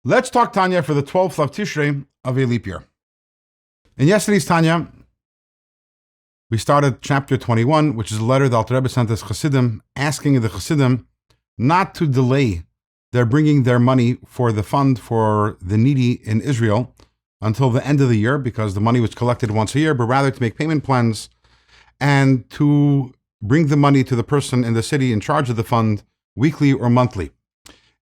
Let's talk Tanya for the 12th of Tishrei of a leap year. In yesterday's Tanya, we started chapter 21, which is a letter that Alter Rebbe sent as Chasidim, asking the Chasidim not to delay their bringing their money for the fund for the needy in Israel until the end of the year, because the money was collected once a year, but rather to make payment plans and to bring the money to the person in the city in charge of the fund weekly or monthly.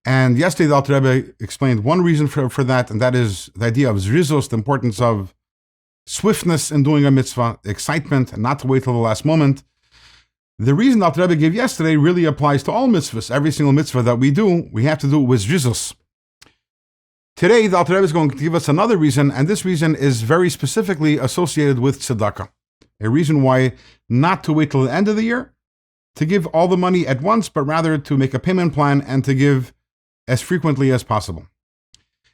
And yesterday, the Alter Rebbe explained one reason for that, and that is the idea of zrizos, the importance of swiftness in doing a mitzvah, excitement, and not to wait till the last moment. The reason the Alter Rebbe gave yesterday really applies to all mitzvahs. Every single mitzvah that we do, we have to do it with zrizos. Today, the Alter Rebbe is going to give us another reason, and this reason is very specifically associated with tzedakah. A reason why not to wait till the end of the year, to give all the money at once, but rather to make a payment plan and to give as frequently as possible.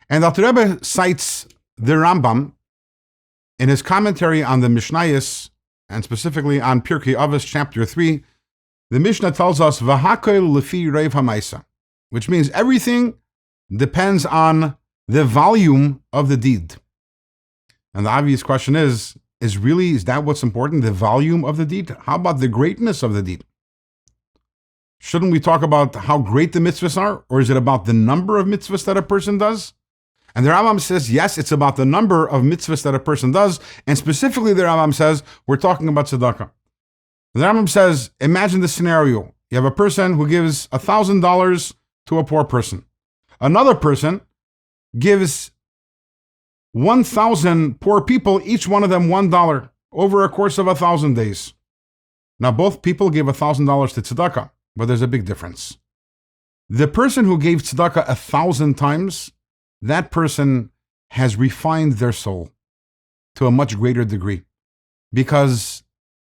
And Alter Rebbe cites the Rambam in his commentary on the Mishnayos, and specifically on Pirkei Avos chapter 3. The Mishnah tells us, V'hakoil lefi reiv hamaisa, which means everything depends on the volume of the deed. And the obvious question is that what's important, the volume of the deed? How about the greatness of the deed? Shouldn't we talk about how great the mitzvahs are? Or is it about the number of mitzvahs that a person does? And the Rambam says, yes, it's about the number of mitzvahs that a person does. And specifically, the Rambam says, we're talking about tzedakah. The Rambam says, imagine the scenario. You have a person who gives $1,000 to a poor person. Another person gives 1,000 poor people, each one of them $1 over a course of 1,000 days. Now, both people gave $1,000 to tzedakah. But there's a big difference. The person who gave tzedakah 1,000 times, that person has refined their soul to a much greater degree, because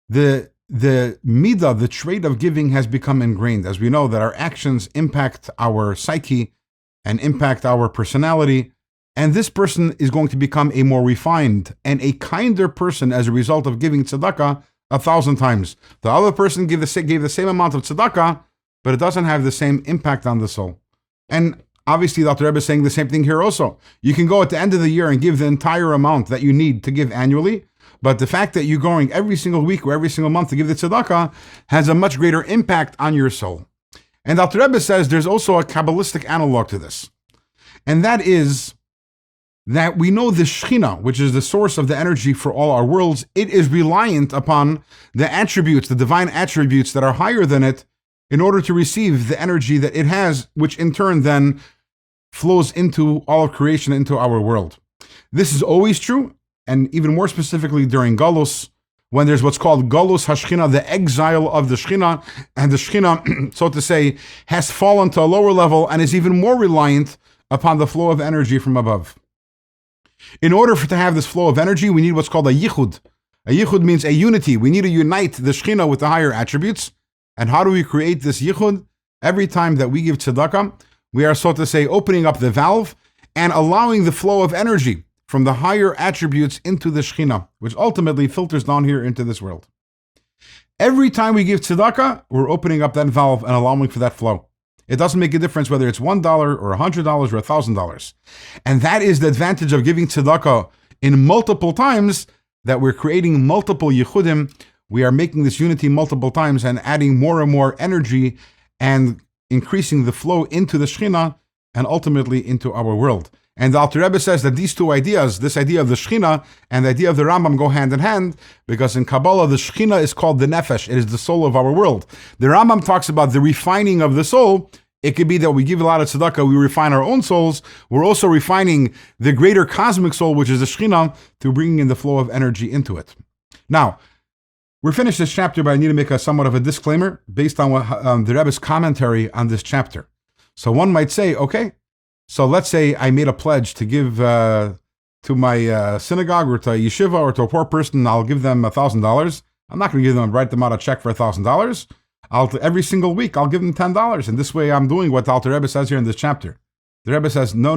the midah, the trait of giving, has become ingrained. As we know that our actions impact our psyche and impact our personality, and this person is going to become a more refined and a kinder person as a result of giving tzedakah 1,000 times. The other person gave the same amount of tzedakah, but it doesn't have the same impact on the soul. And obviously, the Alter Rebbe is saying the same thing here also. You can go at the end of the year and give the entire amount that you need to give annually, but the fact that you're going every single week or every single month to give the tzedakah has a much greater impact on your soul. And the Alter Rebbe says there's also a Cabalistic analog to this. And that is that we know the Shekhinah, which is the source of the energy for all our worlds, it is reliant upon the attributes, the divine attributes that are higher than it, in order to receive the energy that it has, which in turn then flows into all of creation, into our world. This is always true, and even more specifically during Galus, when there's what's called Galus HaShekhinah, the exile of the Shekhinah, and the Shekhinah, so to say, has fallen to a lower level and is even more reliant upon the flow of energy from above. In order to have this flow of energy, we need what's called a yichud. A yichud means a unity. We need to unite the Shekhinah with the higher attributes. And how do we create this yichud? Every time that we give tzedakah, we are, so to say, opening up the valve and allowing the flow of energy from the higher attributes into the Shekhinah, which ultimately filters down here into this world. Every time we give tzedakah, we're opening up that valve and allowing for that flow. It doesn't make a difference whether it's $1 or $100 or $1,000. And that is the advantage of giving tzedakah in multiple times, that we're creating multiple yichudim. We are making this unity multiple times and adding more and more energy and increasing the flow into the Shekhinah and ultimately into our world. And the Alter Rebbe says that these two ideas, this idea of the Shekhinah and the idea of the Rambam, go hand in hand, because in Kabbalah, the Shekhinah is called the Nefesh. It is the soul of our world. The Rambam talks about the refining of the soul. It could be that we give a lot of tzedakah, we refine our own souls. We're also refining the greater cosmic soul, which is the Shekhinah, through bringing in the flow of energy into it. Now, we're finished this chapter, but I need to make somewhat of a disclaimer based on what, the Rebbe's commentary on this chapter. So one might say, okay, so let's say I made a pledge to give to my synagogue or to a yeshiva or to a poor person, I'll give them $1,000. I'm not going to give them, write them out a check for $1,000. Every single week, I'll give them $10. And this way I'm doing what the Alter Rebbe says here in this chapter. The Rebbe says, no.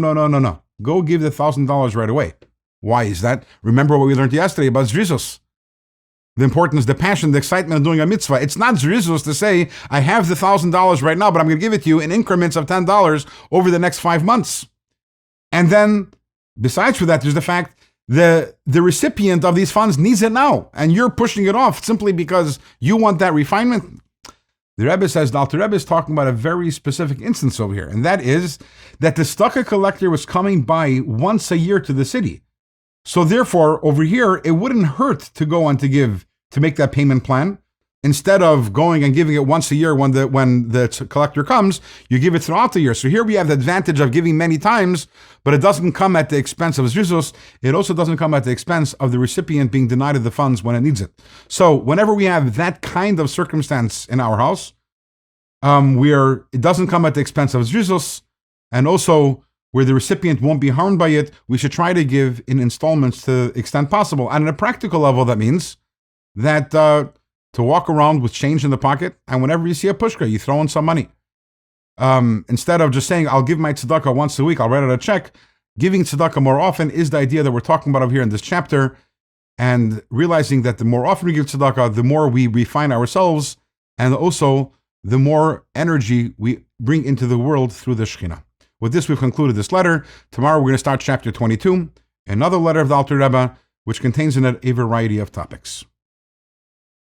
Go give the $1,000 right away. Why is that? Remember what we learned yesterday about zrizos. The importance, the passion, the excitement of doing a mitzvah. It's not zrizos to say, I have the $1,000 right now, but I'm going to give it to you in increments of $10 over the next 5 months. And then, besides for that, there's the fact the recipient of these funds needs it now, and you're pushing it off simply because you want that refinement. The Rebbe says, the Alter Rebbe is talking about a very specific instance over here, and that is that the tzedakah collector was coming by once a year to the city. So therefore, over here, it wouldn't hurt to go on to make that payment plan. Instead of going and giving it once a year when the collector comes, you give it throughout the year. So here we have the advantage of giving many times, but it doesn't come at the expense of zrizos. It also doesn't come at the expense of the recipient being denied of the funds when it needs it. So whenever we have that kind of circumstance in our house, it doesn't come at the expense of zrizos, and also where the recipient won't be harmed by it, we should try to give in installments to the extent possible. And at a practical level, that means that to walk around with change in the pocket, and whenever you see a pushka, you throw in some money. Instead of just saying, I'll give my tzedakah once a week, I'll write out a check, giving tzedakah more often is the idea that we're talking about over here in this chapter, and realizing that the more often we give tzedakah, the more we refine ourselves, and also the more energy we bring into the world through the Shekhinah. With this, we've concluded this letter. Tomorrow, we're going to start chapter 22, another letter of the Alter Rebbe, which contains in it a variety of topics.